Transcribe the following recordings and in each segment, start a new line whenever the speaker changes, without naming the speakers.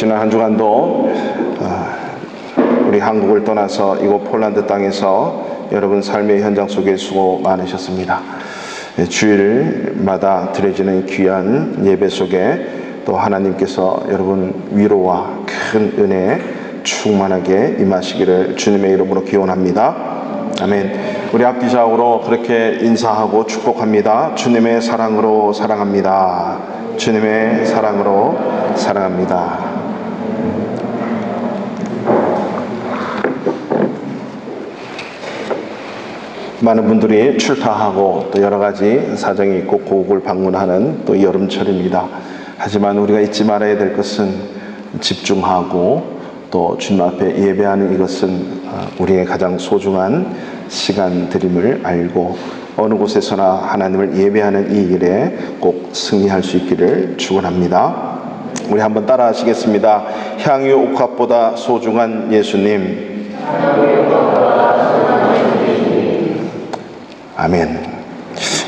지난 한 주간도 우리 한국을 떠나서 이곳 폴란드 땅에서 여러분 삶의 현장 속에 수고 많으셨습니다. 주일마다 드려지는 귀한 예배 속에 또 하나님께서 여러분 위로와 큰 은혜 충만하게 임하시기를 주님의 이름으로 기원합니다. 아멘. 우리 앞뒤좌우로 그렇게 인사하고 축복합니다. 주님의 사랑으로 사랑합니다. 주님의 사랑으로 사랑합니다. 많은 분들이 출타하고 또 여러 가지 사정이 있고 고국을 방문하는 또 여름철입니다. 하지만 우리가 잊지 말아야 될 것은 집중하고 또 주님 앞에 예배하는 이것은 우리의 가장 소중한 시간들임을 알고 어느 곳에서나 하나님을 예배하는 이 일에 꼭 승리할 수 있기를 축원합니다. 우리 한번 따라 하시겠습니다. 향유 옥합보다 소중한 예수님. 아멘.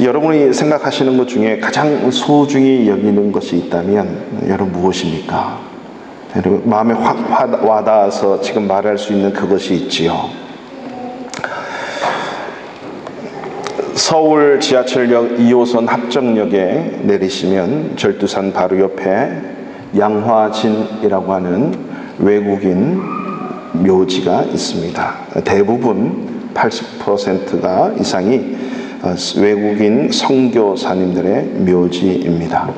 여러분이 생각하시는 것 중에 가장 소중히 여기는 것이 있다면 여러분 무엇입니까? 여러분 마음에 확 와닿아서 지금 말할 수 있는 그것이 있지요. 서울 지하철역 2호선 합정역에 내리시면 절두산 바로 옆에 양화진이라고 하는 외국인 묘지가 있습니다. 대부분 80%가 이상이 외국인 선교사님들의 묘지입니다.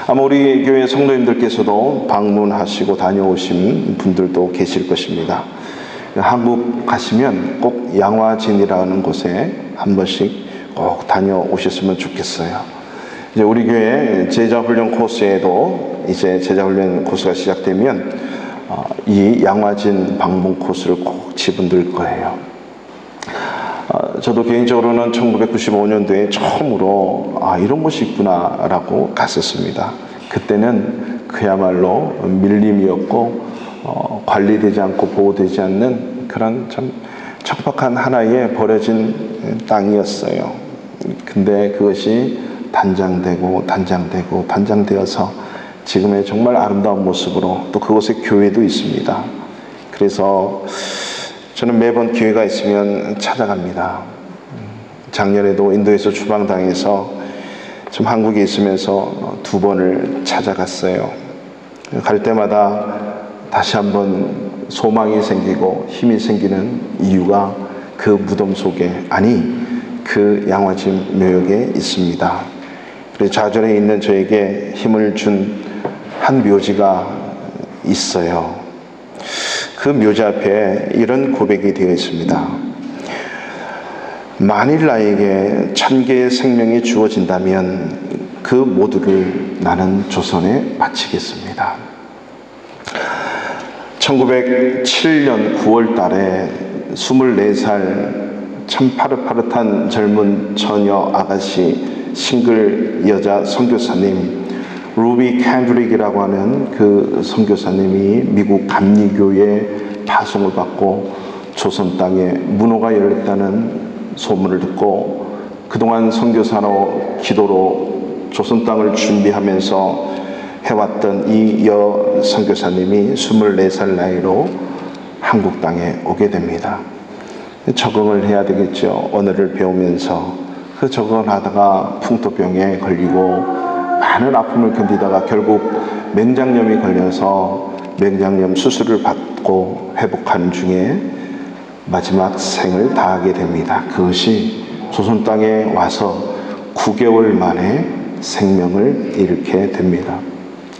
아마 우리 교회 성도님들께서도 방문하시고 다녀오신 분들도 계실 것입니다. 한국 가시면 꼭 양화진이라는 곳에 한 번씩 꼭 다녀오셨으면 좋겠어요. 이제 우리 교회 제자훈련 코스에도 이제 제자훈련 코스가 시작되면 이 양화진 방문 코스를 꼭 집어들 거예요. 저도 개인적으로는 1995년도에 처음으로 이런 곳이 있구나 라고 갔었습니다. 그때는 그야말로 밀림이었고 관리되지 않고 보호되지 않는 그런 참 척박한 하나의 버려진 땅이었어요. 근데 그것이 단장되어서 지금의 정말 아름다운 모습으로 또 그곳에 교회도 있습니다. 그래서 저는 매번 기회가 있으면 찾아갑니다. 작년에도 인도에서 추방당해서 좀 한국에 있으면서 2번을 찾아갔어요. 갈 때마다 다시 한번 소망이 생기고 힘이 생기는 이유가 그 무덤 속에, 그 양화진 묘역에 있습니다. 그래서 좌절해 있는 저에게 힘을 준 한 묘지가 있어요. 그 묘지 앞에 이런 고백이 되어 있습니다. 만일 나에게 1000개의 생명이 주어진다면 그 모두를 나는 조선에 바치겠습니다. 1907년 9월 달에 24살 참 파릇파릇한 젊은 처녀 아가씨 싱글 여자 선교사님 루비 캔드릭이라고 하는 그 선교사님이 미국 감리교에 파송을 받고 조선 땅에 문호가 열렸다는 소문을 듣고 그동안 선교사로 기도로 조선 땅을 준비하면서 해왔던 이 여 선교사님이 24살 나이로 한국 땅에 오게 됩니다. 적응을 해야 되겠죠. 언어를 배우면서 그 적응을 하다가 풍토병에 걸리고 많은 아픔을 견디다가 결국 맹장염이 걸려서 맹장염 수술을 받고 회복하는 중에 마지막 생을 다하게 됩니다. 그것이 조선 땅에 와서 9개월 만에 생명을 잃게 됩니다.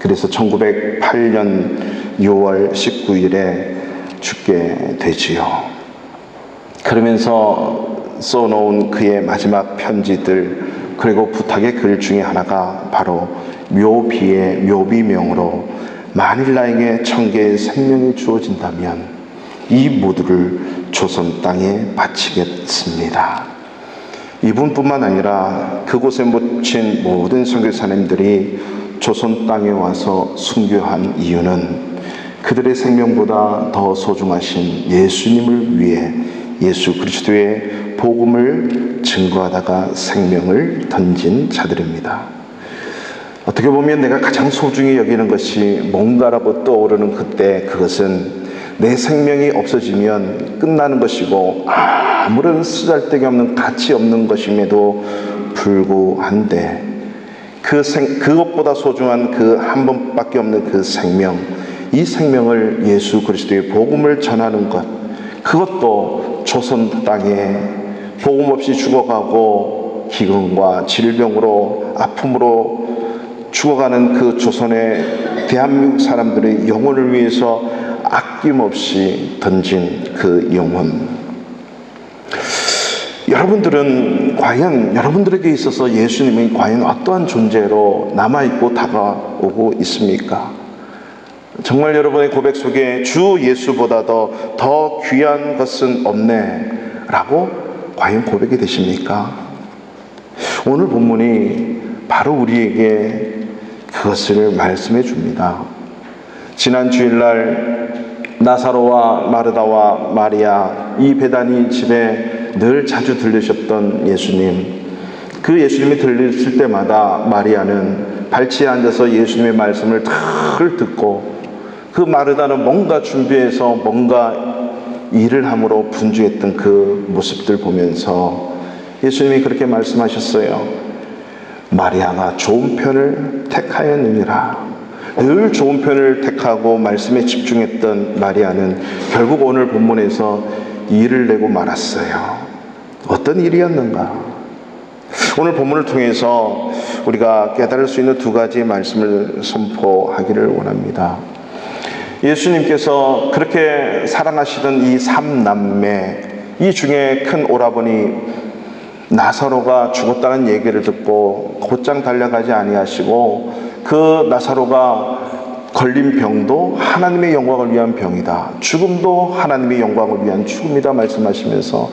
그래서 1908년 6월 19일에 죽게 되지요. 그러면서 써놓은 그의 마지막 편지들 그리고 부탁의 글 중에 하나가 바로 묘비의 묘비명으로 만일 나에게 1000개의 생명이 주어진다면 이 모두를 조선 땅에 바치겠습니다. 이분뿐만 아니라 그곳에 묻힌 모든 선교사님들이 조선 땅에 와서 순교한 이유는 그들의 생명보다 더 소중하신 예수님을 위해 예수 그리스도의 복음을 증거하다가 생명을 던진 자들입니다. 어떻게 보면 내가 가장 소중히 여기는 것이 뭔가라고 떠오르는 그때, 그것은 내 생명이 없어지면 끝나는 것이고 아무런 쓰잘데기 없는 가치 없는 것임에도 불구한데, 그것보다 소중한 그 한 번밖에 없는 그 생명, 이 생명을 예수 그리스도의 복음을 전하는 것, 그것도 조선 땅에 복음 없이 죽어가고 기근과 질병으로 아픔으로 죽어가는 그 조선의 대한민국 사람들의 영혼을 위해서 아낌없이 던진 그 영혼. 여러분들은 과연 여러분들에게 있어서 예수님이 과연 어떠한 존재로 남아있고 다가오고 있습니까? 정말 여러분의 고백 속에 주 예수보다도 더 귀한 것은 없네 라고 과연 고백이 되십니까? 오늘 본문이 바로 우리에게 그것을 말씀해 줍니다. 지난 주일날 나사로와 마르다와 마리아, 이 베다니 집에 늘 자주 들르셨던 예수님, 그 예수님이 들렸을 때마다 마리아는 발치에 앉아서 예수님의 말씀을 늘 듣고, 그 마르다는 뭔가 준비해서 뭔가 일을 함으로 분주했던 그 모습들 보면서 예수님이 그렇게 말씀하셨어요. 마리아가 좋은 편을 택하였느니라. 늘 좋은 편을 택하고 말씀에 집중했던 마리아는 결국 오늘 본문에서 일을 내고 말았어요. 어떤 일이었는가? 오늘 본문을 통해서 우리가 깨달을 수 있는 두 가지 말씀을 선포하기를 원합니다. 예수님께서 그렇게 사랑하시던 이 삼남매, 이 중에 큰 오라버니 나사로가 죽었다는 얘기를 듣고 곧장 달려가지 아니하시고, 그 나사로가 걸린 병도 하나님의 영광을 위한 병이다, 죽음도 하나님의 영광을 위한 죽음이다 말씀하시면서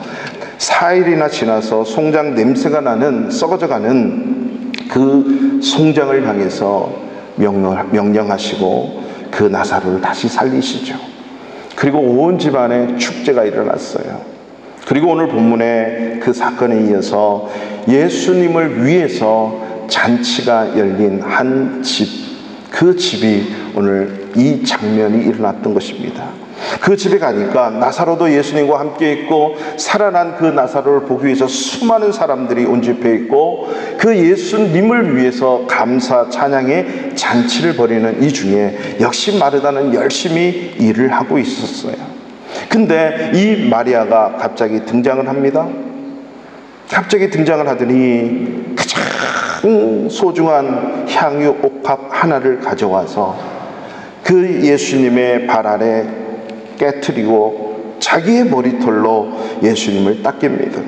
4일이나 지나서 송장 냄새가 나는, 썩어져가는 그 송장을 향해서 명령하시고 그 나사로를 다시 살리시죠. 그리고 온 집안에 축제가 일어났어요. 그리고 오늘 본문에 그 사건에 이어서 예수님을 위해서 잔치가 열린 한 집, 그 집이 오늘 이 장면이 일어났던 것입니다. 그 집에 가니까 나사로도 예수님과 함께 있고, 살아난 그 나사로를 보기 위해서 수많은 사람들이 온집해 있고, 그 예수님을 위해서 감사 찬양의 잔치를 벌이는 이 중에 역시 마르다는 열심히 일을 하고 있었어요. 근데 이 마리아가 갑자기 등장을 합니다. 갑자기 등장을 하더니 가장 소중한 향유 옥합 하나를 가져와서 그 예수님의 발 아래 깨트리고 자기의 머리털로 예수님을 닦입니다.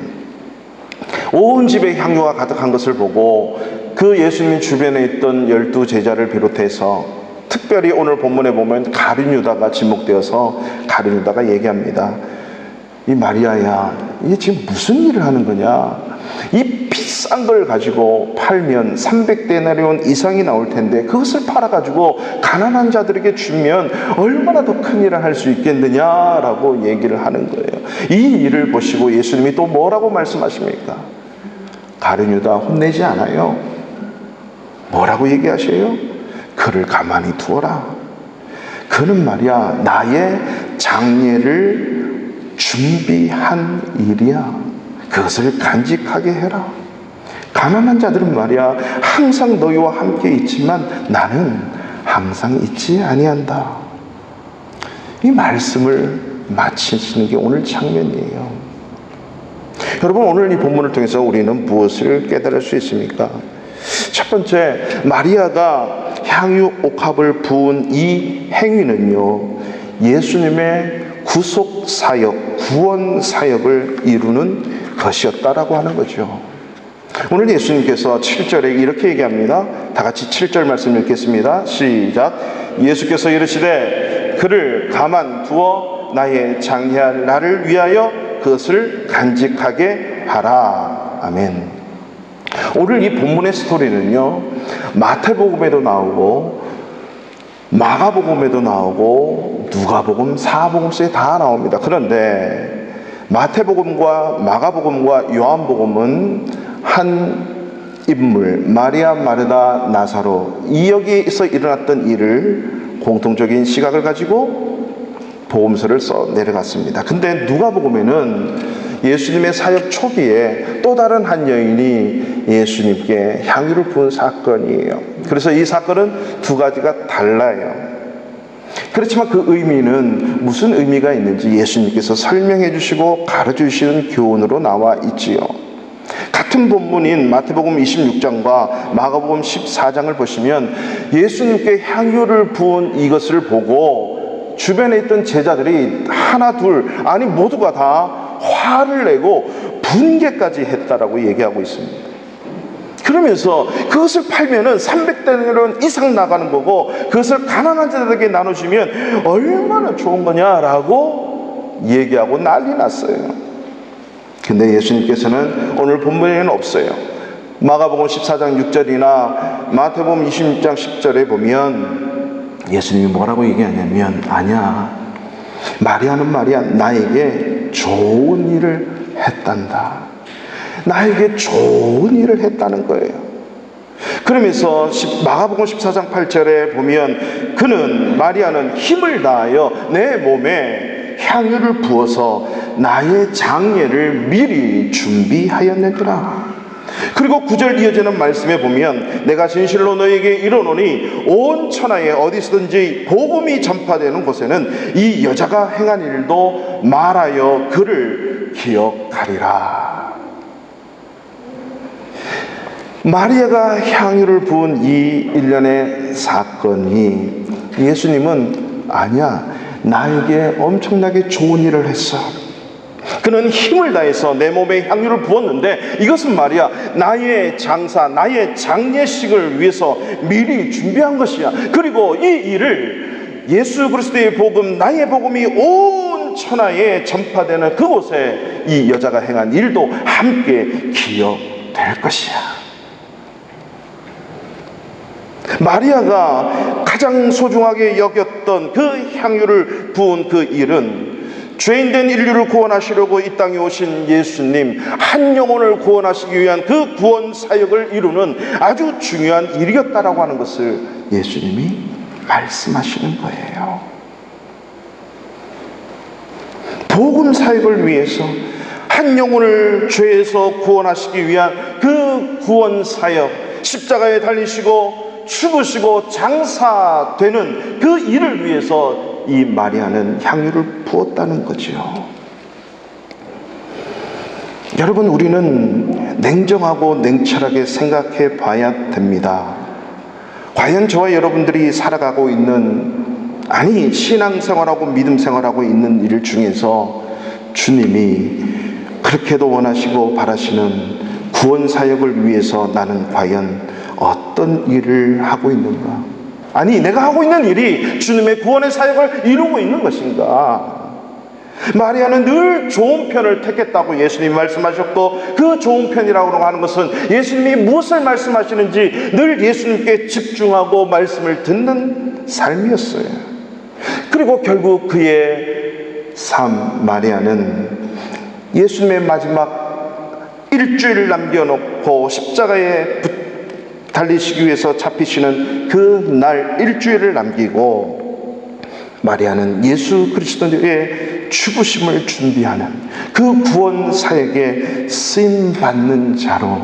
온 집에 향유가 가득한 것을 보고 그 예수님 주변에 있던 12 제자를 비롯해서, 특별히 오늘 본문에 보면 가룟 유다가 지목되어서 가룟 유다가 얘기합니다. 이 마리아야, 이게 지금 무슨 일을 하는 거냐? 이 비싼 걸 가지고 팔면 300데나리온 이상이 나올 텐데 그것을 팔아가지고 가난한 자들에게 주면 얼마나 더 큰 일을 할 수 있겠느냐라고 얘기를 하는 거예요. 이 일을 보시고 예수님이 또 뭐라고 말씀하십니까? 가룟 유다 혼내지 않아요. 뭐라고 얘기하셔요? 그를 가만히 두어라. 그는 말이야 나의 장례를 준비한 일이야. 그것을 간직하게 해라. 가난한 자들은 말이야 항상 너희와 함께 있지만 나는 항상 있지 아니한다. 이 말씀을 마치시는 게 오늘 장면이에요. 여러분, 오늘 이 본문을 통해서 우리는 무엇을 깨달을 수 있습니까? 첫 번째, 마리아가 향유 옥합을 부은 이 행위는요, 예수님의 구속 사역, 구원 사역을 이루는 것이었다라고 하는 거죠. 오늘 예수님께서 7절에 이렇게 얘기합니다. 다 같이 7절 말씀 읽겠습니다. 시작. 예수께서 이르시되 그를 가만 두어 나의 장례할 날을 위하여 그것을 간직하게 하라. 아멘. 오늘 이 본문의 스토리는요, 마태복음에도 나오고 마가복음에도 나오고 누가복음, 사복음서에 다 나옵니다. 그런데 마태복음과 마가복음과 요한복음은 한 인물 마리아, 마르다, 나사로, 이 여기에서 일어났던 일을 공통적인 시각을 가지고 복음서를 써 내려갔습니다. 근데 누가복음에는 예수님의 사역 초기에 또 다른 한 여인이 예수님께 향유를 부은 사건이에요. 그래서 이 사건은 두 가지가 달라요. 그렇지만 그 의미는 무슨 의미가 있는지 예수님께서 설명해 주시고 가르쳐 주시는 교훈으로 나와 있지요. 같은 본문인 마태복음 26장과 마가복음 14장을 보시면 예수님께 향유를 부은 이것을 보고 주변에 있던 제자들이 하나 둘 아니 모두가 다 화를 내고 분개까지 했다라고 얘기하고 있습니다. 그러면서 그것을 팔면은 300데나리온 이상 나가는 거고 그것을 가난한 자들에게 나눠주면 얼마나 좋은 거냐라고 얘기하고 난리 났어요. 근데 예수님께서는 오늘 본문에는 없어요. 마가복음 14장 6절이나 마태복음 26장 10절에 보면 예수님이 뭐라고 얘기하냐면, 아니야, 마리아는 말이야 나에게 좋은 일을 했단다. 나에게 좋은 일을 했다는 거예요. 그러면서 마가복음 14장 8절에 보면 그는, 마리아는 힘을 다하여 내 몸에 향유를 부어서 나의 장례를 미리 준비하였느니라. 그리고 9절 이어지는 말씀에 보면 내가 진실로 너에게 이르노니 온 천하에 어디서든지 복음이 전파되는 곳에는 이 여자가 행한 일도 말하여 그를 기억하리라. 마리아가 향유를 부은 이 일련의 사건이 예수님은 아니야, 나에게 엄청나게 좋은 일을 했어. 그는 힘을 다해서 내 몸에 향유를 부었는데 이것은 말이야 나의 장사, 나의 장례식을 위해서 미리 준비한 것이야. 그리고 이 일을 예수 그리스도의 복음, 나의 복음이 온 천하에 전파되는 그곳에 이 여자가 행한 일도 함께 기억될 것이야. 마리아가 가장 소중하게 여겼던 그 향유를 부은 그 일은 죄인된 인류를 구원하시려고 이 땅에 오신 예수님 한 영혼을 구원하시기 위한 그 구원 사역을 이루는 아주 중요한 일이었다라고 하는 것을 예수님이 말씀하시는 거예요. 복음 사역을 위해서 한 영혼을 죄에서 구원하시기 위한 그 구원 사역, 십자가에 달리시고 죽으시고 장사되는 그 일을 위해서 이 마리아는 향유를 부었다는 거죠. 여러분, 우리는 냉정하고 냉철하게 생각해 봐야 됩니다. 과연 저와 여러분들이 살아가고 있는, 아니 신앙생활하고 믿음생활하고 있는 일 중에서 주님이 그렇게도 원하시고 바라시는 구원사역을 위해서 나는 과연 어떤 일을 하고 있는가? 아니 내가 하고 있는 일이 주님의 구원의 사역을 이루고 있는 것인가? 마리아는 늘 좋은 편을 택했다고 예수님이 말씀하셨고, 그 좋은 편이라고 하는 것은 예수님이 무엇을 말씀하시는지 늘 예수님께 집중하고 말씀을 듣는 삶이었어요. 그리고 결국 그의 삶, 마리아는 예수님의 마지막 일주일을 남겨놓고 십자가에 달리시기 위해서 잡히시는 그 날 일주일을 남기고 마리아는 예수 그리스도의 죽으심을 준비하는 그 구원 사역에 쓰임받는 자로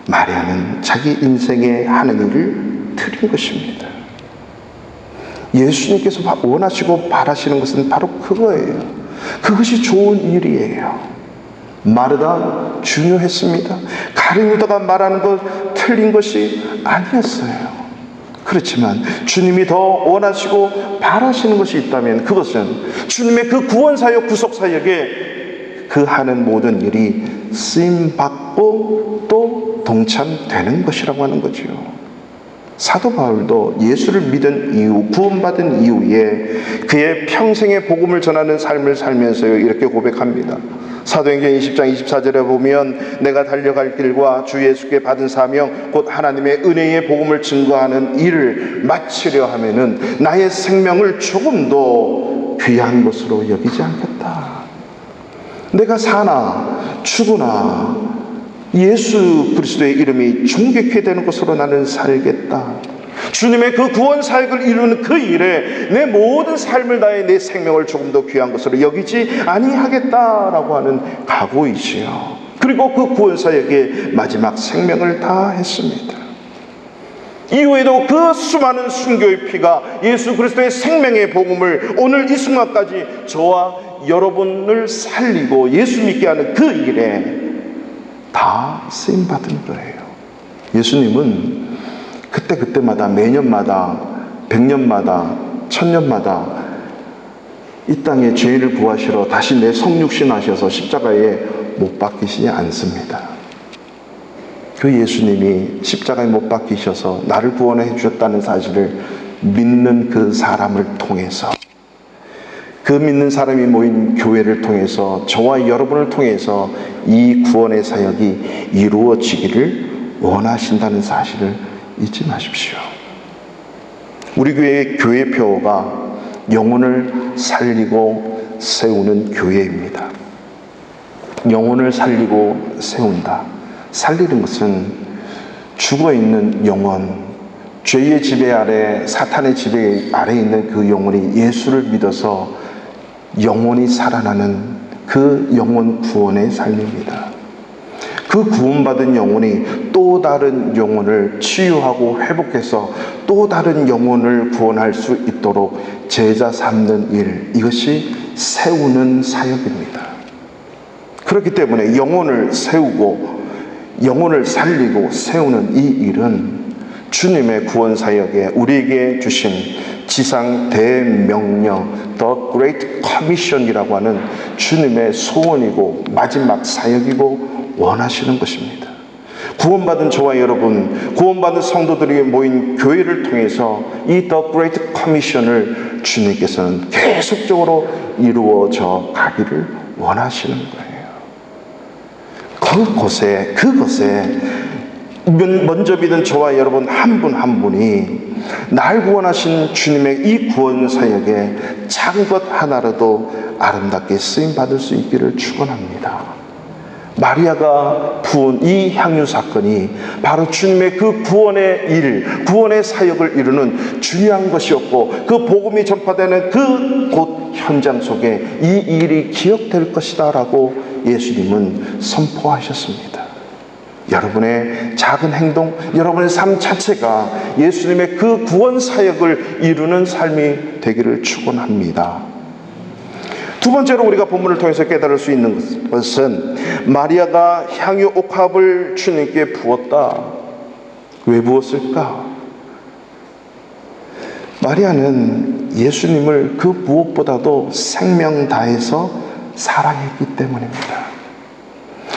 마리아는 자기 인생의 하는 일을 드린 것입니다. 예수님께서 원하시고 바라시는 것은 바로 그거예요. 그것이 좋은 일이에요. 마르다 중요했습니다. 가룟 유다가 말하는 것 틀린 것이 아니었어요. 그렇지만 주님이 더 원하시고 바라시는 것이 있다면 그것은 주님의 그 구원사역, 구속사역에 그 하는 모든 일이 쓰임받고 또 동참되는 것이라고 하는 거죠. 사도 바울도 예수를 믿은 이후, 구원받은 이후에 그의 평생의 복음을 전하는 삶을 살면서 이렇게 고백합니다. 사도행전 20장 24절에 보면 내가 달려갈 길과 주 예수께 받은 사명 곧 하나님의 은혜의 복음을 증거하는 일을 마치려 하면은 나의 생명을 조금도 귀한 것으로 여기지 않겠다. 내가 사나 죽으나 예수 그리스도의 이름이 존귀케 되는 것으로 나는 살겠다. 주님의 그 구원 사역을 이루는 그 일에 내 모든 삶을 다해 내 생명을 조금 더 귀한 것으로 여기지 아니하겠다라고 하는 각오이지요. 그리고 그 구원 사역에 마지막 생명을 다했습니다. 이후에도 그 수많은 순교의 피가 예수 그리스도의 생명의 복음을 오늘 이 순간까지 저와 여러분을 살리고 예수 믿게 하는 그 일에 다 쓰임받은 거예요. 예수님은 그때마다 매년마다 100년마다 1000년마다 이 땅에 죄인을 구하시러 다시 내 성육신 하셔서 십자가에 못 박히시지 않습니다. 그 예수님이 십자가에 못 박히셔서 나를 구원해 주셨다는 사실을 믿는 그 사람을 통해서, 그 믿는 사람이 모인 교회를 통해서, 저와 여러분을 통해서 이 구원의 사역이 이루어지기를 원하신다는 사실을 잊지 마십시오. 우리 교회의 교회표가 영혼을 살리고 세우는 교회입니다. 영혼을 살리고 세운다. 살리는 것은 죽어있는 영혼, 죄의 지배 아래, 사탄의 지배 아래 있는 그 영혼이 예수를 믿어서 영혼이 살아나는 그 영혼 구원의 삶입니다. 그 구원받은 영혼이 또 다른 영혼을 치유하고 회복해서 또 다른 영혼을 구원할 수 있도록 제자 삼는 일, 이것이 세우는 사역입니다. 그렇기 때문에 영혼을 세우고 영혼을 살리고 세우는 이 일은 주님의 구원 사역에 우리에게 주신 지상 대명령, The Great Commission이라고 하는 주님의 소원이고 마지막 사역이고 원하시는 것입니다. 구원받은 저와 여러분, 구원받은 성도들이 모인 교회를 통해서 이 The Great Commission을 주님께서는 계속적으로 이루어져 가기를 원하시는 거예요. 그것에 먼저 믿은 저와 여러분 한 분 한 분이 날 구원하신 주님의 이 구원 사역에 작은 것 하나라도 아름답게 쓰임받을 수 있기를 축원합니다. 마리아가 부은 이 향유 사건이 바로 주님의 그 구원의 일, 구원의 사역을 이루는 중요한 것이었고, 그 복음이 전파되는 그 곳 현장 속에 이 일이 기억될 것이다 라고 예수님은 선포하셨습니다. 여러분의 작은 행동, 여러분의 삶 자체가 예수님의 그 구원 사역을 이루는 삶이 되기를 축원합니다. 두 번째로 우리가 본문을 통해서 깨달을 수 있는 것은 마리아가 향유 옥합을 주님께 부었다. 왜 부었을까? 마리아는 예수님을 그 무엇보다도 생명 다해서 사랑했기 때문입니다.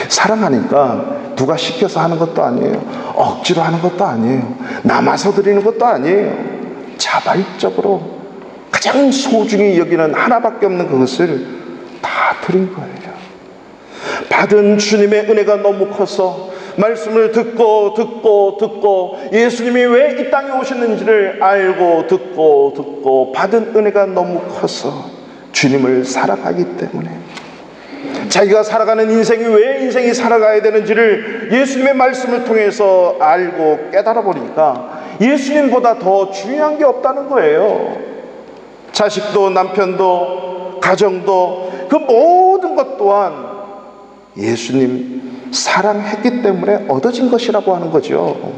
사랑하니까 누가 시켜서 하는 것도 아니에요. 억지로 하는 것도 아니에요. 남아서 드리는 것도 아니에요. 자발적으로 가장 소중히 여기는 하나밖에 없는 그것을 다 드린 거예요. 받은 주님의 은혜가 너무 커서 말씀을 듣고 예수님이 왜 이 땅에 오셨는지를 알고 듣고 받은 은혜가 너무 커서 주님을 사랑하기 때문에, 자기가 살아가는 인생이 왜 인생이 살아가야 되는지를 예수님의 말씀을 통해서 알고 깨달아 보니까 예수님보다 더 중요한 게 없다는 거예요. 자식도 남편도 가정도 그 모든 것 또한 예수님 사랑했기 때문에 얻어진 것이라고 하는 거죠.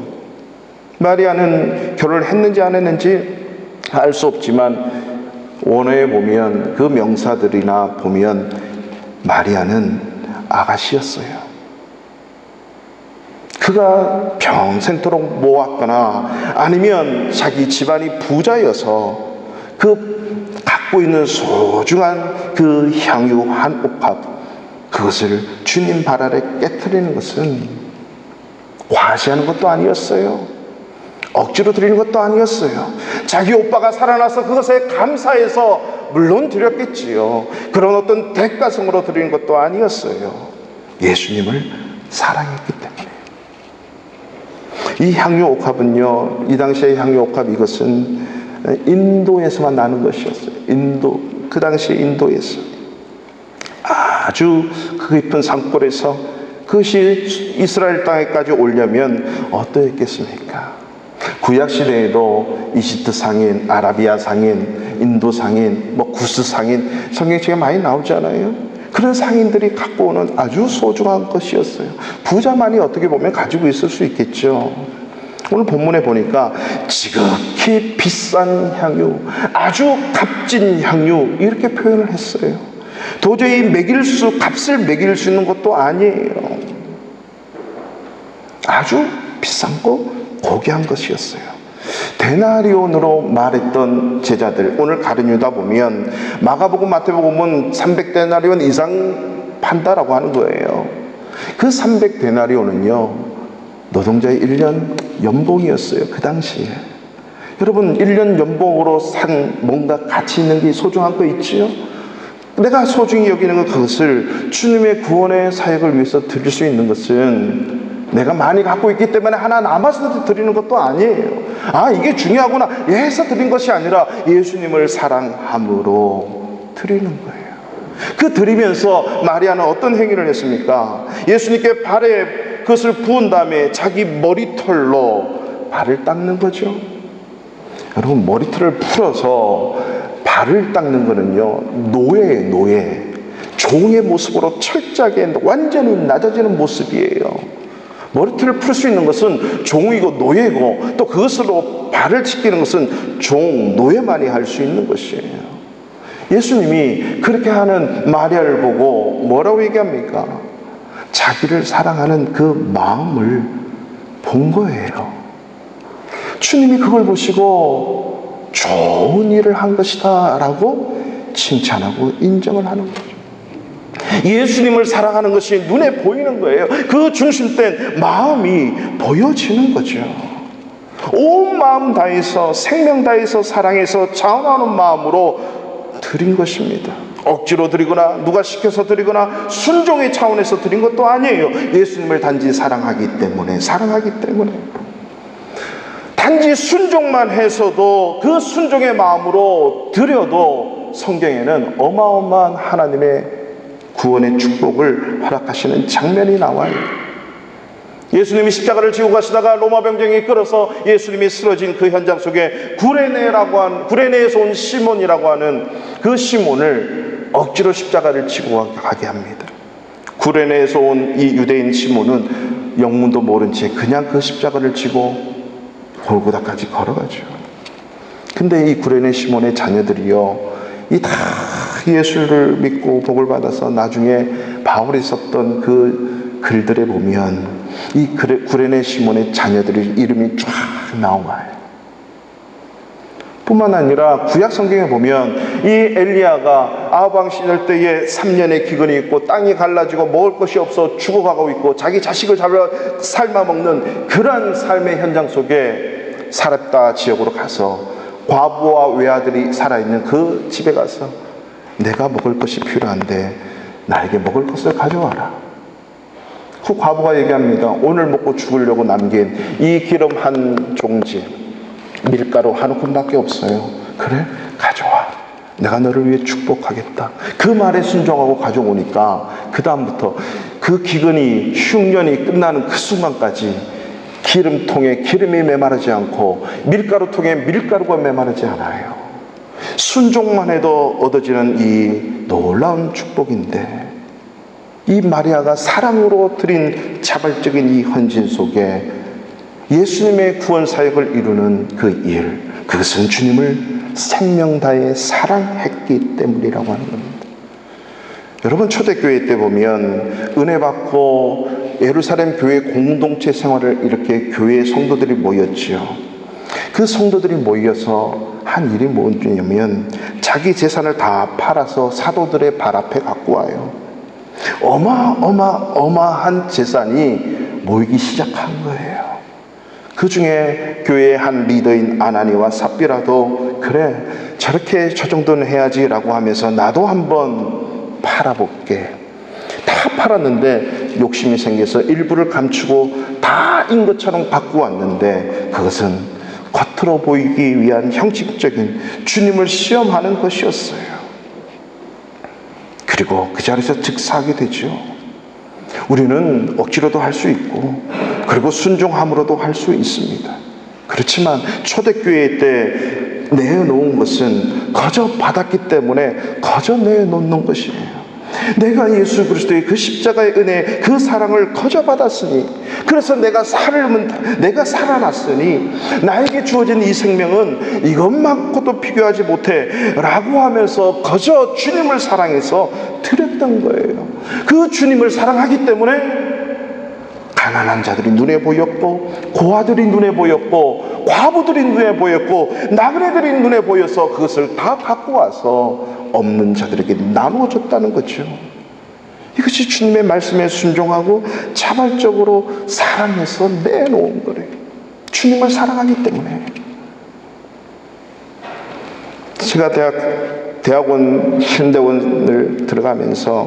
마리아는 결혼을 했는지 안 했는지 알 수 없지만 원어에 보면 그 명사들이나 보면 마리아는 아가씨였어요. 그가 평생토록 모았거나 아니면 자기 집안이 부자여서 그 갖고 있는 소중한 그 향유 한 옥합, 그것을 주님 발 아래 깨트리는 것은 과시하는 것도 아니었어요. 억지로 드리는 것도 아니었어요. 자기 오빠가 살아나서 그것에 감사해서 물론 드렸겠지요. 그런 어떤 대가성으로 드리는 것도 아니었어요. 예수님을 사랑했기 때문에. 이 향유 옥합은요, 이 당시의 향유 옥합, 이것은 인도에서만 나는 것이었어요. 그 당시 인도에서 아주 그 깊은 산골에서 그것이 이스라엘 땅에까지 오려면 어떠했겠습니까? 구약 시대에도 이집트 상인, 아라비아 상인, 인도 상인, 구스 상인, 성경책에 많이 나오잖아요. 그런 상인들이 갖고 오는 아주 소중한 것이었어요. 부자만이 어떻게 보면 가지고 있을 수 있겠죠. 오늘 본문에 보니까 지극히 비싼 향유, 아주 값진 향유, 이렇게 표현을 했어요. 도저히 값을 매길 수 있는 것도 아니에요. 아주 비싼 거, 고귀한 것이었어요. 데나리온으로 말했던 제자들, 오늘 가룟 유다 보면 마가복음, 마태복음은 300데나리온 이상 판다라고 하는 거예요. 그 300데나리온은요 노동자의 1년 연봉이었어요. 그 당시에. 여러분, 1년 연봉으로 산 뭔가 가치 있는 게 소중한 거 있지요? 내가 소중히 여기는 것, 그것을 주님의 구원의 사역을 위해서 드릴 수 있는 것은 내가 많이 갖고 있기 때문에 하나 남아서 드리는 것도 아니에요. 이게 중요하구나 해서 드린 것이 아니라 예수님을 사랑함으로 드리는 거예요. 그 드리면서 마리아는 어떤 행위를 했습니까? 예수님께 발에 그것을 부은 다음에 자기 머리털로 발을 닦는 거죠. 여러분, 머리털을 풀어서 발을 닦는 거는요 노예예요. 노예, 종의 모습으로 철저하게 완전히 낮아지는 모습이에요. 머리털을 풀 수 있는 것은 종이고 노예고, 또 그것으로 발을 씻기는 것은 노예만이 할 수 있는 것이에요. 예수님이 그렇게 하는 마리아를 보고 뭐라고 얘기합니까? 자기를 사랑하는 그 마음을 본 거예요. 주님이 그걸 보시고 좋은 일을 한 것이다 라고 칭찬하고 인정을 하는 거죠. 예수님을 사랑하는 것이 눈에 보이는 거예요. 그 중심된 마음이 보여지는 거죠. 온 마음 다해서, 생명 다해서, 사랑해서 자원하는 마음으로 드린 것입니다. 억지로 드리거나 누가 시켜서 드리거나 순종의 차원에서 드린 것도 아니에요. 예수님을 단지 사랑하기 때문에, 단지 순종만 해서도, 그 순종의 마음으로 드려도 성경에는 어마어마한 하나님의 구원의 축복을 허락하시는 장면이 나와요. 예수님이 십자가를 지고 가시다가 로마 병정이 끌어서 예수님이 쓰러진 그 현장 속에 구레네에서 온 시몬이라고 하는 그 시몬을 억지로 십자가를 지고 가게 합니다. 구레네에서 온 이 유대인 시몬은 영문도 모른 채 그냥 그 십자가를 지고 골고다까지 걸어가죠. 근데 이 구레네 시몬의 자녀들이요, 다 예수를 믿고 복을 받아서 나중에 바울이 썼던 그 글들에 보면 이 구레네 시몬의 자녀들의 이름이 쫙 나와요. 뿐만 아니라 구약 성경에 보면 이 엘리야가 아하방 시절 때에 3년의 기근이 있고 땅이 갈라지고 먹을 것이 없어 죽어가고 있고 자기 자식을 삶아 먹는 그러한 삶의 현장 속에 사렙다 지역으로 가서 과부와 외아들이 살아있는 그 집에 가서 내가 먹을 것이 필요한데 나에게 먹을 것을 가져와라. 그 과부가 얘기합니다. 오늘 먹고 죽으려고 남긴 이 기름 한 종지, 밀가루 한 움큼밖에 없어요. 그래? 가져와. 내가 너를 위해 축복하겠다. 그 말에 순종하고 가져오니까 그 다음부터 그 기근이 흉년이 끝나는 그 순간까지 기름통에 기름이 메마르지 않고 밀가루통에 밀가루가 메마르지 않아요. 순종만 해도 얻어지는 이 놀라운 축복인데, 이 마리아가 사랑으로 드린 자발적인 이 헌신 속에 예수님의 구원 사역을 이루는 그 일, 그것은 주님을 생명 다해 사랑했기 때문이라고 하는 겁니다. 여러분, 초대교회 때 보면 은혜 받고 예루살렘 교회 공동체 생활을 이렇게 교회 성도들이 모였지요. 그 성도들이 모여서 한 일이 뭐냐면 자기 재산을 다 팔아서 사도들의 발 앞에 갖고 와요. 어마어마한 재산이 모이기 시작한 거예요. 그 중에 교회의 한 리더인 아나니와 삽비라도 그래, 저렇게 저 정도는 해야지라고 하면서 나도 한번 팔아볼게. 다 팔았는데 욕심이 생겨서 일부를 감추고 다인 것처럼 갖고 왔는데 그것은 겉으로 보이기 위한 형식적인 주님을 시험하는 것이었어요. 그리고 그 자리에서 즉사하게 되죠. 우리는 억지로도 할 수 있고 그리고 순종함으로도 할 수 있습니다. 그렇지만 초대교회 때 내어놓은 것은 거저 받았기 때문에 거저 내어놓는 것이에요. 내가 예수 그리스도의 그 십자가의 은혜, 그 사랑을 거저 받았으니, 그래서 내가 살아났으니 나에게 주어진 이 생명은 이것만고도 비교하지 못해 라고 하면서 거저 주님을 사랑해서 드렸던 거예요. 그 주님을 사랑하기 때문에 가난한 자들이 눈에 보였고, 고아들이 눈에 보였고, 과부들이 눈에 보였고, 나그네들이 눈에 보여서 그것을 다 갖고 와서 없는 자들에게 나누어 줬다는 거죠. 이것이 주님의 말씀에 순종하고 자발적으로 사랑해서 내놓은 거래요. 주님을 사랑하기 때문에. 제가 대학원 신대원을 들어가면서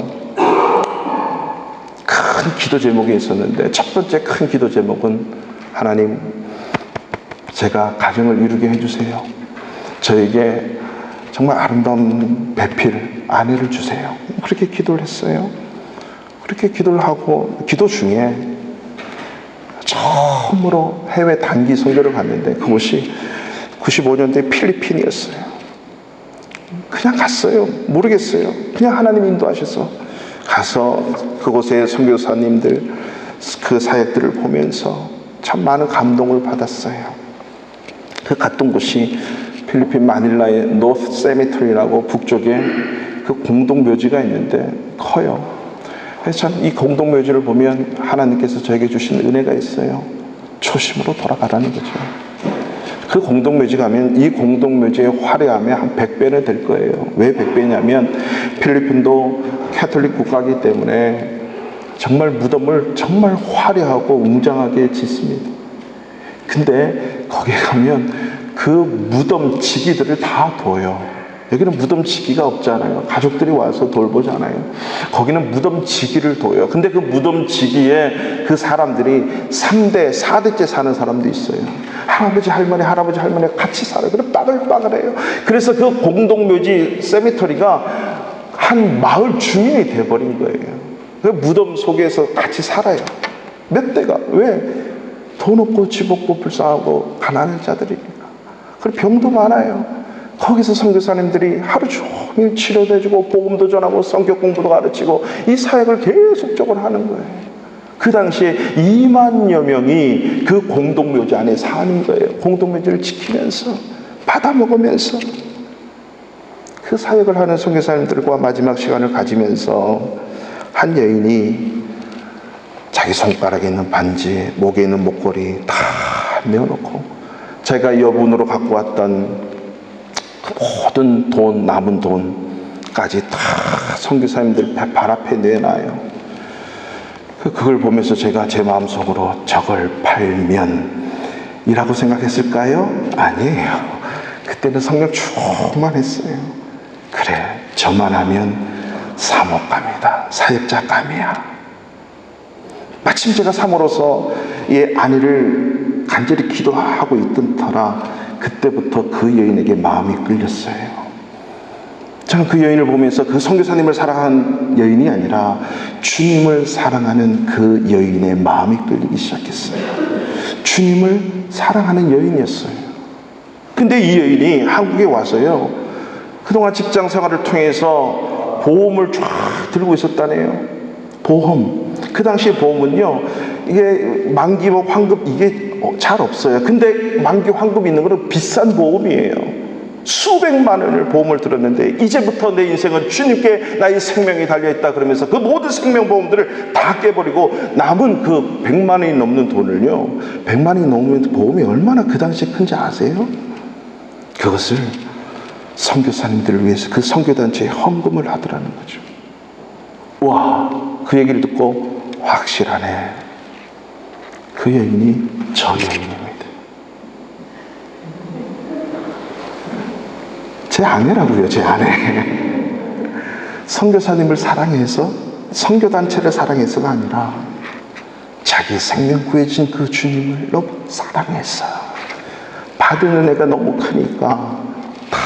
큰 기도 제목이 있었는데, 첫 번째 큰 기도 제목은 하나님, 제가 가정을 이루게 해주세요. 저에게 정말 아름다운 배필, 아내를 주세요. 그렇게 기도를 했어요. 그렇게 기도를 하고, 기도 중에 처음으로 해외 단기 선교를 갔는데 그곳이 95년도에 필리핀이었어요. 그냥 갔어요. 모르겠어요. 그냥 하나님 인도하셔서 가서 그곳의 선교사님들, 그 사역들을 보면서 참 많은 감동을 받았어요. 그 갔던 곳이 필리핀 마닐라의 노스 세미터리라고 북쪽에 그 공동묘지가 있는데 커요. 그래서 참 이 공동묘지를 보면 하나님께서 저에게 주신 은혜가 있어요. 초심으로 돌아가라는 거죠. 그 공동묘지 가면 이 공동묘지의 화려함이 한 100배는 될 거예요. 왜 100배냐면 필리핀도 캐톨릭 국가이기 때문에 정말 무덤을 정말 화려하고 웅장하게 짓습니다. 근데 거기에 가면 그 무덤 지기들을 다 둬요. 여기는 무덤 지기가 없잖아요. 가족들이 와서 돌보잖아요. 거기는 무덤 지기를 둬요. 근데 그 무덤 지기에 그 사람들이 3대, 4대째 사는 사람도 있어요. 할아버지, 할머니 같이 살아요. 그래 빠글빠글해요. 그래서 그 공동묘지 세미터리가 한 마을 주민이 돼버린 거예요. 그 무덤 속에서 같이 살아요. 몇 대가. 왜? 돈 없고 집 없고 불쌍하고 가난한 자들이니까. 그리고 병도 많아요. 거기서 선교사님들이 하루 종일 치료도 해주고 복음도 전하고 성경 공부도 가르치고 이 사역을 계속적으로 하는 거예요. 그 당시에 2만여 명이 그 공동묘지 안에 사는 거예요. 공동묘지를 지키면서 받아먹으면서 그 사역을 하는 선교사님들과 마지막 시간을 가지면서 한 여인이 자기 손가락에 있는 반지, 목에 있는 목걸이 다 내어놓고 제가 여분으로 갖고 왔던 그 모든 돈, 남은 돈까지 다 선교사님들 발 앞에 내놔요. 그걸 보면서 제가 제 마음속으로 저걸 팔면 이라고 생각했을까요? 아니에요. 그때는 성령 충만했어요. 그래, 저만 하면 사목감이다, 사역자감이야. 마침 제가 사모로서 이 아내를 간절히 기도하고 있던 터라 그때부터 그 여인에게 마음이 끌렸어요. 저는 그 여인을 보면서 그 선교사님을 사랑하는 여인이 아니라 주님을 사랑하는 그 여인의 마음이 끌리기 시작했어요. 주님을 사랑하는 여인이었어요. 근데 이 여인이 한국에 와서요, 그동안 직장 생활을 통해서 보험을 쫙 들고 있었다네요. 보험. 그 당시에 보험은요, 이게 만기와 환급 이게 잘 없어요. 근데 만기 환급 있는 거는 비싼 보험이에요. 수백만 원을 보험을 들었는데 이제부터 내 인생은 주님께 나의 생명이 달려있다 그러면서 그 모든 생명보험들을 다 깨버리고 남은 그 100만 원이 넘는 돈을요, 100만 원이 넘는 보험이 얼마나 그 당시에 큰지 아세요? 그것을 선교사님들을 위해서 그 선교단체에 헌금을 하더라는 거죠. 와, 그 얘기를 듣고 확실하네. 그 여인이 저 여인입니다. 제 아내라고요, 제 아내. 선교사님을 사랑해서, 선교단체를 사랑해서가 아니라 자기 생명 구해진 그 주님을 너무 사랑했어요. 받은 은혜가 너무 크니까 다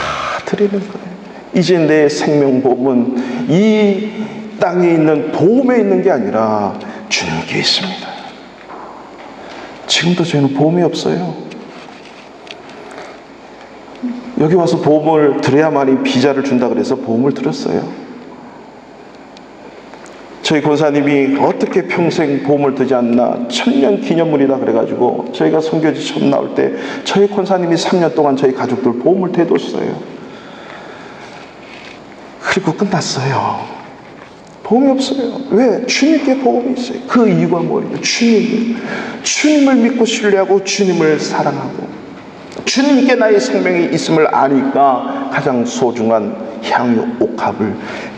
드리는 거예요. 이제 내 생명보험은 이 땅에 있는 보험에 있는 게 아니라 주님께 있습니다. 지금도 저희는 보험이 없어요. 여기 와서 보험을 들어야만이 비자를 준다 그래서 보험을 들었어요. 저희 권사님이 어떻게 평생 보험을 들지 않나, 1000년 기념물이다 그래가지고 저희가 선교지 처음 나올 때 저희 권사님이 3년 동안 저희 가족들 보험을 대뒀어요. 그리고 끝났어요. 보험이 없어요. 왜? 주님께 보험이 있어요. 그 이유가 뭐예요? 주님을 믿고 신뢰하고 주님을 사랑하고 주님께 나의 생명이 있음을 아니까 가장 소중한 향유 옥합을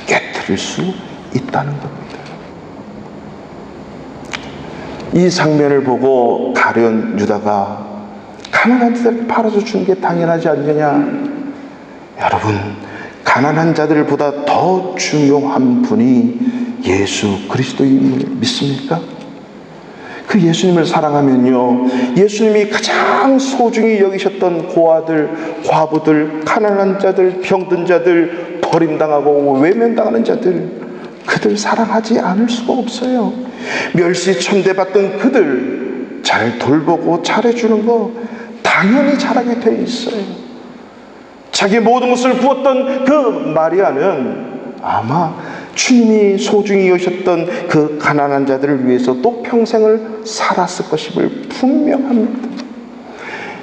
깨뜨릴 수 있다는 겁니다. 이 장면을 보고 가룟 유다가 가난한 자들을 팔아서 주는 게 당연하지 않느냐? 여러분, 가난한 자들보다 더 중요한 분이 예수 그리스도임을 믿습니까? 그 예수님을 사랑하면요, 예수님이 가장 소중히 여기셨던 고아들, 과부들, 가난한 자들, 병든 자들, 버림당하고 외면당하는 자들, 그들 사랑하지 않을 수가 없어요. 멸시 천대받던 그들 잘 돌보고 잘해주는 거 당연히 잘하게 돼 있어요. 자기 모든 것을 부었던 그 마리아는 아마 주님이 소중히 여기셨던 그 가난한 자들을 위해서 또 평생을 살았을 것임을 분명합니다.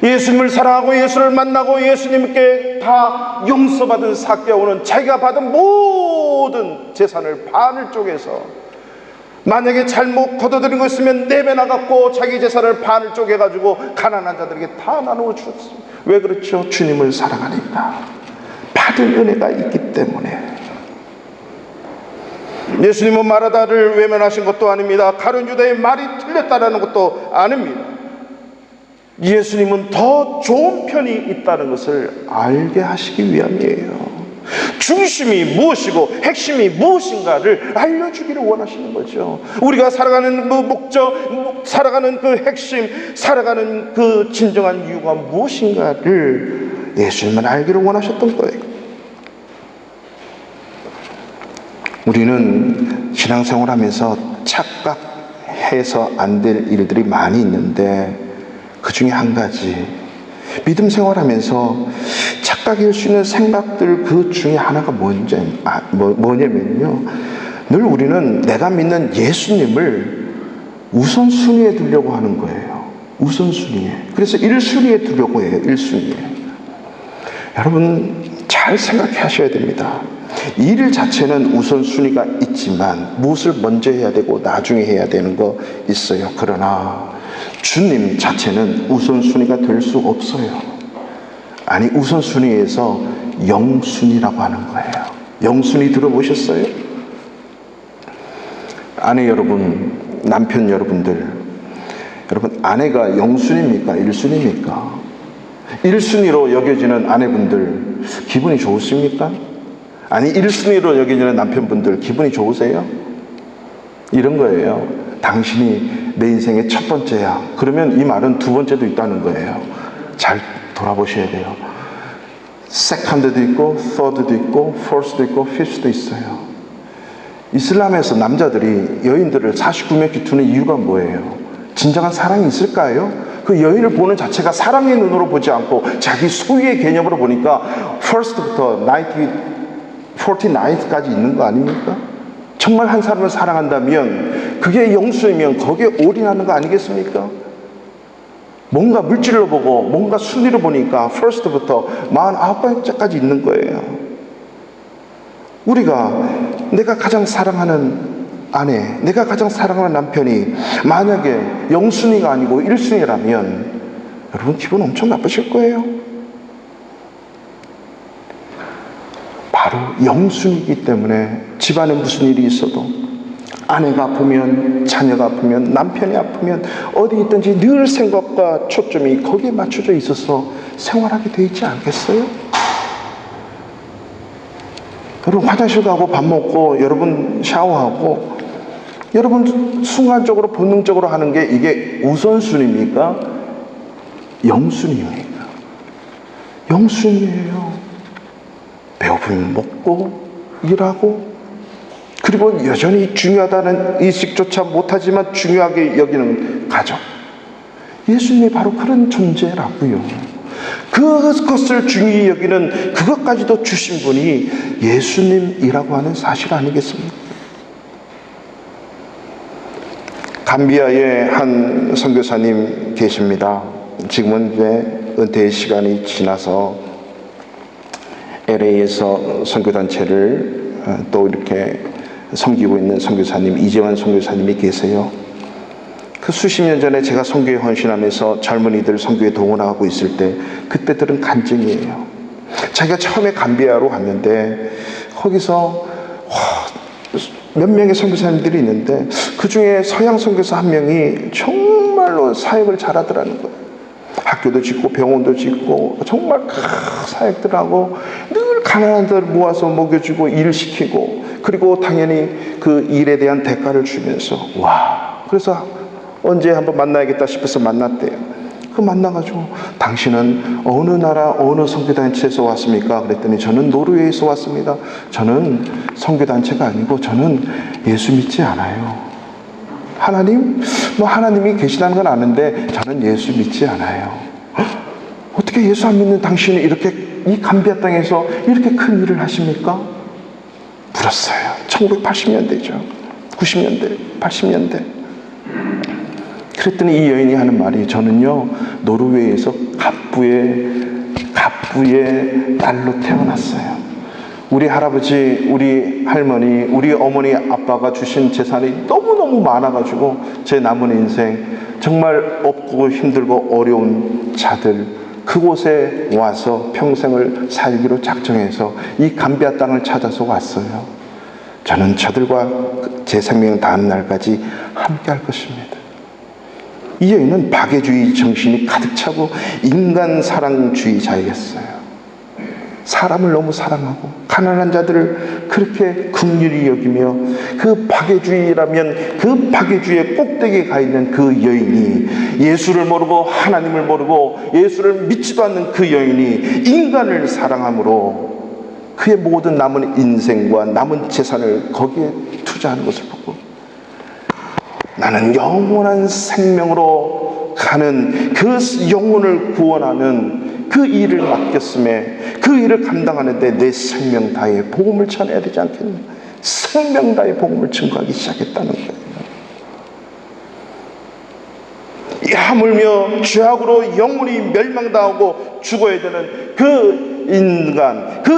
예수님을 사랑하고 예수를 만나고 예수님께 다 용서받은 삭개오는 자기가 받은 모든 재산을 반을 쪼개서, 만약에 잘못 거둬들인 거 있으면 4배 나갔고 자기 재산을 반을 쪼개가지고 가난한 자들에게 다 나누어 주었습니다. 왜 그렇죠? 주님을 사랑하니까. 받은 은혜가 있기 때문에. 예수님은 마르다를 외면하신 것도 아닙니다. 가룟 유다의 말이 틀렸다는 것도 아닙니다. 예수님은 더 좋은 편이 있다는 것을 알게 하시기 위함이에요. 중심이 무엇이고 핵심이 무엇인가를 알려주기를 원하시는 거죠. 우리가 살아가는 그 목적, 살아가는 그 핵심, 살아가는 그 진정한 이유가 무엇인가를 예수님은 알기를 원하셨던 거예요. 우리는 신앙생활하면서 착각해서 안 될 일들이 많이 있는데, 그 중에 한 가지, 믿음 생활하면서 착각일 수 있는 생각들 그 중에 하나가 뭐냐면요, 늘 우리는 내가 믿는 예수님을 우선순위에 두려고 하는 거예요. 우선순위에. 그래서 1순위에 두려고 해요. 1순위에. 여러분 잘 생각하셔야 됩니다. 일 자체는 우선순위가 있지만 무엇을 먼저 해야 되고 나중에 해야 되는 거 있어요. 그러나 주님 자체는 우선순위가 될 수 없어요. 아니, 우선순위에서 영순위라고 하는 거예요. 영순위 들어보셨어요? 아내 여러분, 남편 여러분들, 여러분 아내가 영순위입니까? 1순위입니까? 1순위로 여겨지는 아내분들 기분이 좋으십니까? 아니, 1순위로 여겨지는 남편분들 기분이 좋으세요? 이런 거예요. 당신이 내 인생의 첫 번째야. 그러면 이 말은 두 번째도 있다는 거예요. 잘 돌아보셔야 돼요. 세컨드도 있고, 서드도 있고, 포스도 있고, 피프도 있어요. 이슬람에서 남자들이 여인들을 49명씩 두는 이유가 뭐예요? 진정한 사랑이 있을까요? 그 여인을 보는 자체가 사랑의 눈으로 보지 않고 자기 소유의 개념으로 보니까 first부터 49까지 있는 거 아닙니까? 정말 한 사람을 사랑한다면 그게 영순이면 거기에 올인하는 거 아니겠습니까? 뭔가 물질로 보고 뭔가 순위로 보니까 first부터 49번째까지 있는 거예요. 우리가 내가 가장 사랑하는 아내, 내가 가장 사랑하는 남편이 만약에 영순위가 아니고 1순위라면 여러분 기분 엄청 나쁘실 거예요. 바로 영순위이기 때문에 집안에 무슨 일이 있어도, 아내가 아프면, 자녀가 아프면, 남편이 아프면 어디 있든지 늘 생각과 초점이 거기에 맞춰져 있어서 생활하게 돼 있지 않겠어요? 여러분 화장실 가고 밥 먹고 여러분 샤워하고 여러분 순간적으로 본능적으로 하는 게 이게 우선순위입니까? 영순위입니까? 영순위예요. 배고프면 먹고 일하고, 그리고 여전히 중요하다는 인식조차 못하지만 중요하게 여기는 가족. 예수님이 바로 그런 존재라고요. 그것을 중요히 여기는 그것까지도 주신 분이 예수님이라고 하는 사실 아니겠습니까? 감비아에 한 선교사님 계십니다. 지금은 이제 은퇴의 시간이 지나서 LA에서 선교단체를 또 이렇게 섬기고 있는 선교사님, 이재환 선교사님이 계세요. 그 수십 년 전에 제가 선교에 헌신하면서 젊은이들 선교에 동원하고 있을 때 그때들은 간증이에요. 자기가 처음에 감비아로 갔는데 거기서 몇 명의 선교사님들이 있는데 그 중에 서양 선교사 한 명이 정말로 사역을 잘하더라는 거예요. 학교도 짓고 병원도 짓고 정말 사역들하고 늘 가난한 들 모아서 먹여주고 일시키고 그리고 당연히 그 일에 대한 대가를 주면서 그래서 언제 한번 만나야겠다 싶어서 만났대요. 그 만나가지고 당신은 어느 나라 어느 선교단체에서 왔습니까? 그랬더니 저는 노르웨이에서 왔습니다. 저는 선교단체가 아니고 저는 예수 믿지 않아요. 하나님이 계시다는 건 아는데 저는 예수 믿지 않아요. 어떻게 예수 안 믿는 당신이 이렇게 이 감비아 땅에서 이렇게 큰 일을 하십니까? 물었어요. 1980년대죠. 90년대, 80년대. 그랬더니 이 여인이 하는 말이 저는요 노르웨이에서 갑부의 딸로 태어났어요. 우리 할아버지, 우리 할머니, 우리 어머니 아빠가 주신 재산이 너무너무 많아가지고 제 남은 인생 정말 없고 힘들고 어려운 자들 그곳에 와서 평생을 살기로 작정해서 이 감비아 땅을 찾아서 왔어요. 저는 저들과 제 생명 다한 날까지 함께 할 것입니다. 이 여인은 박애주의 정신이 가득 차고 인간 사랑주의자였어요. 사람을 너무 사랑하고 가난한 자들을 그렇게 긍휼히 여기며 그 박애주의라면 그 박애주의의 꼭대기에 가 있는 그 여인이 예수를 모르고 하나님을 모르고 예수를 믿지도 않는 그 여인이 인간을 사랑함으로 그의 모든 남은 인생과 남은 재산을 거기에 투자하는 것을 보고 나는 영원한 생명으로 가는 그 영혼을 구원하는 그 일을 맡겼음에 그 일을 감당하는데 내 생명 다해 복음을 전해야 되지 않겠냐. 생명 다해 복음을 증거하기 시작했다는 거예요. 하물며 죄악으로 영혼이 멸망당하고 죽어야 되는 그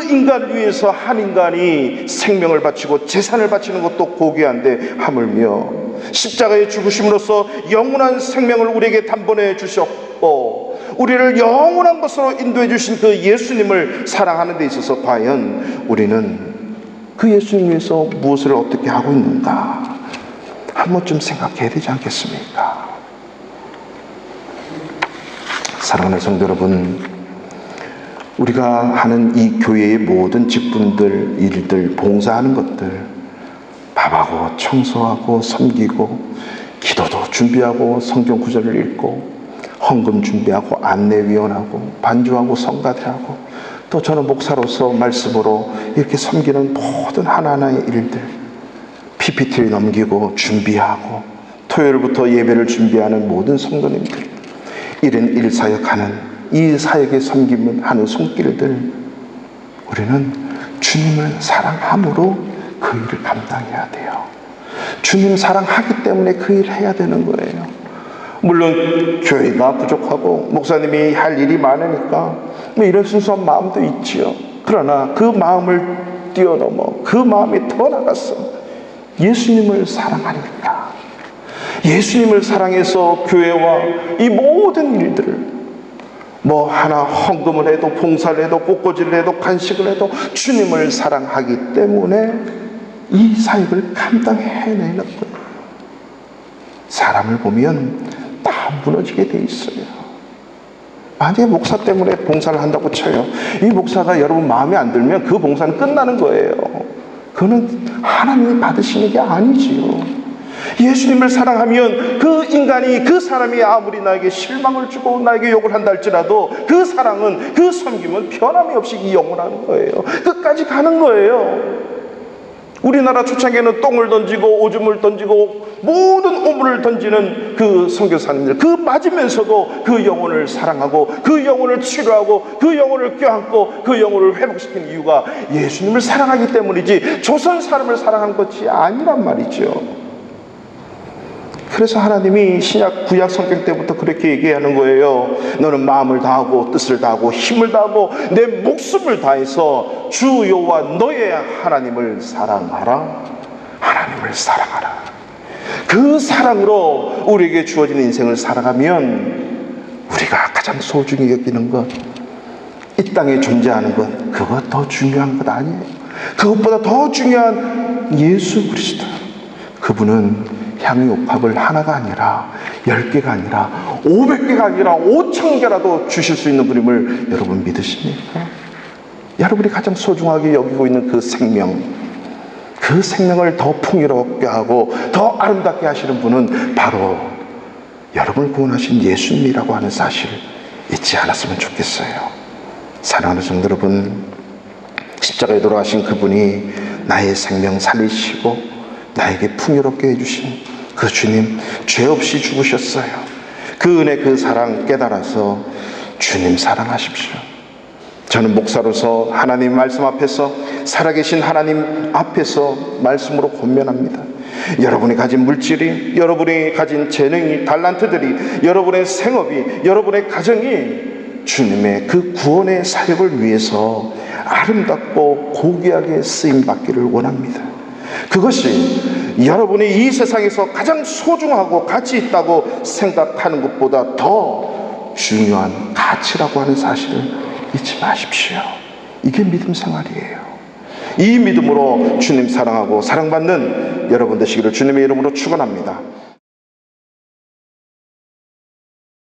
인간을 위해서 한 인간이 생명을 바치고 재산을 바치는 것도 고귀한데 하물며 십자가의 죽으심으로써 영원한 생명을 우리에게 단번에 주셨고 우리를 영원한 것으로 인도해 주신 그 예수님을 사랑하는 데 있어서 과연 우리는 그 예수님 위해서 무엇을 어떻게 하고 있는가 한 번쯤 생각해야 되지 않겠습니까? 사랑하는 성도 여러분, 우리가 하는 이 교회의 모든 직분들, 일들, 봉사하는 것들 밥하고 청소하고 섬기고 기도도 준비하고 성경 구절을 읽고 헌금 준비하고 안내위원하고 반주하고 성가대하고 또 저는 목사로서 말씀으로 이렇게 섬기는 모든 하나하나의 일들 PPT를 넘기고 준비하고 토요일부터 예배를 준비하는 모든 성도님들 1인 1사역하는 이 사역의 섬김을 하는 손길들 우리는 주님을 사랑함으로 그 일을 감당해야 돼요. 주님 사랑하기 때문에 그 일을 해야 되는 거예요. 물론 교회가 부족하고 목사님이 할 일이 많으니까 뭐 이런 순수한 마음도 있지요. 그러나 그 마음을 뛰어넘어 그 마음이 더 나갔어. 예수님을 사랑하니까 예수님을 사랑해서 교회와 이 모든 일들을 뭐 하나 헌금을 해도 봉사를 해도 꽃꽂이를 해도 간식을 해도 주님을 사랑하기 때문에 이 사역을 감당해내는 거예요. 사람을 보면 다 무너지게 돼 있어요. 만약에 목사 때문에 봉사를 한다고 쳐요. 이 목사가 여러분 마음에 안 들면 그 봉사는 끝나는 거예요. 그거는 하나님이 받으시는 게 아니지요. 예수님을 사랑하면 그 인간이 그 사람이 아무리 나에게 실망을 주고 나에게 욕을 한다 할지라도 그 사랑은 그 섬김은 변함이 없이 영원하는 거예요. 끝까지 가는 거예요. 우리나라 초창기에는 똥을 던지고 오줌을 던지고 모든 오물을 던지는 그 선교사님들, 그 맞으면서도 그 영혼을 사랑하고 그 영혼을 치료하고 그 영혼을 껴안고 그 영혼을 회복시킨 이유가 예수님을 사랑하기 때문이지 조선 사람을 사랑한 것이 아니란 말이죠. 그래서 하나님이 신약 구약 성경 때부터 그렇게 얘기하는 거예요. 너는 마음을 다하고 뜻을 다하고 힘을 다하고 내 목숨을 다해서 주 여호와 너의 하나님을 사랑하라. 하나님을 사랑하라. 그 사랑으로 우리에게 주어진 인생을 살아가면 우리가 가장 소중히 여기는 것, 이 땅에 존재하는 것, 그것 더 중요한 것 아니에요. 그것보다 더 중요한 예수 그리스도, 그분은 향유옥합을 하나가 아니라 10개가 아니라 500개가 아니라 5,000개라도 주실 수 있는 분임을 여러분 믿으십니까? 여러분이 가장 소중하게 여기고 있는 그 생명, 그 생명을 더 풍요롭게 하고 더 아름답게 하시는 분은 바로 여러분을 구원하신 예수님이라고 하는 사실 잊지 않았으면 좋겠어요. 사랑하는 성도 여러분, 십자가에 돌아가신 그분이 나의 생명 살리시고 나에게 풍요롭게 해주신 그 주님, 죄 없이 죽으셨어요. 그 은혜, 그 사랑 깨달아서 주님 사랑하십시오. 저는 목사로서 하나님 말씀 앞에서, 살아계신 하나님 앞에서 말씀으로 권면합니다. 여러분이 가진 물질이, 여러분이 가진 재능이, 달란트들이, 여러분의 생업이, 여러분의 가정이 주님의 그 구원의 사역을 위해서 아름답고 고귀하게 쓰임받기를 원합니다. 그것이 여러분이 이 세상에서 가장 소중하고 가치 있다고 생각하는 것보다 더 중요한 가치라고 하는 사실을 잊지 마십시오. 이게 믿음 생활이에요. 이 믿음으로 주님 사랑하고 사랑받는 여러분 되시기를 주님의 이름으로 축원합니다.